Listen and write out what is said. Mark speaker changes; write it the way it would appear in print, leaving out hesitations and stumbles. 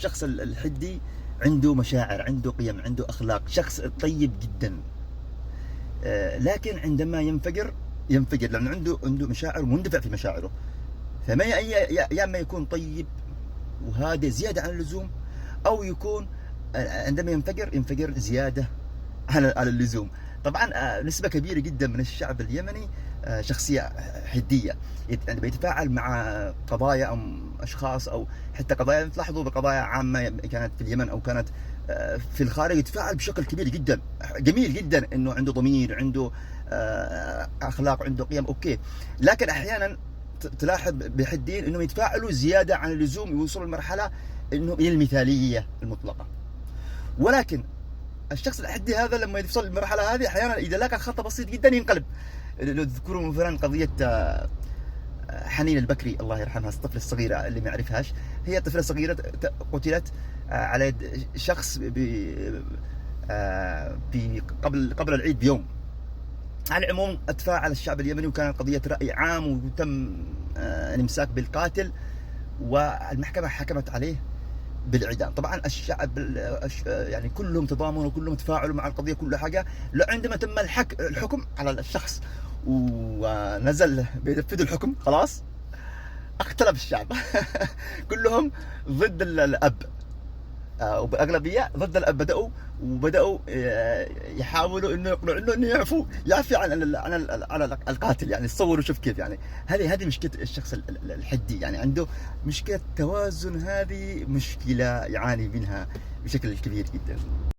Speaker 1: الشخص الحدي عنده مشاعر، عنده قيم، عنده أخلاق، شخص طيب جدا. لكن عندما ينفجر لأنه عنده مشاعر ومندفع في مشاعره. فما يا اما يكون طيب وهادئ زيادة عن اللزوم، أو يكون عندما ينفجر زيادة على اللزوم. طبعا نسبة كبيرة جدا من الشعب اليمني شخصية حدية، يعني بيتفاعل مع قضايا أو أشخاص أو حتى قضايا. تلاحظوا بقضايا عامة كانت في اليمن أو كانت في الخارج، يتفاعل بشكل كبير جدا. جميل جدا إنه عنده ضمير، عنده أخلاق، عنده قيم، أوكي. لكن أحيانا تلاحظ بحدين إنهم يتفاعلوا زيادة عن اللزوم، يوصلوا لمرحلة إنه إلى المثالية المطلقة. ولكن الشخص الحدي هذا لما يوصل للمرحله هذه احيانا اذا لاقى خطا بسيط جدا ينقلب. لو تذكرون مثلا قضيه حنين البكري الله يرحمها، الطفله الصغيره اللي ما يعرفهاش، هي طفله صغيره قتلت على يد شخص قبل العيد بيوم. على العموم تفاعل الشعب اليمني وكانت قضيه راي عام، وتم الامساك بالقاتل، والمحكمه حكمت عليه بالاعدام. طبعا الشعب يعني كلهم تضامنوا وكلهم تفاعلوا مع القضيه، كل حاجه. عندما تم الحكم على الشخص ونزل بينفذوا الحكم، خلاص اختلف الشعب كلهم ضد الاب، وباغلبيه ضد الاب. بداوا يحاولوا انه يقنعوا انه يعفي عن القاتل. يعني تصوروا شوف كيف، يعني هذه مشكله الشخص الحدي، يعني عنده مشكله توازن. هذه مشكله يعاني منها بشكل كبير جدا.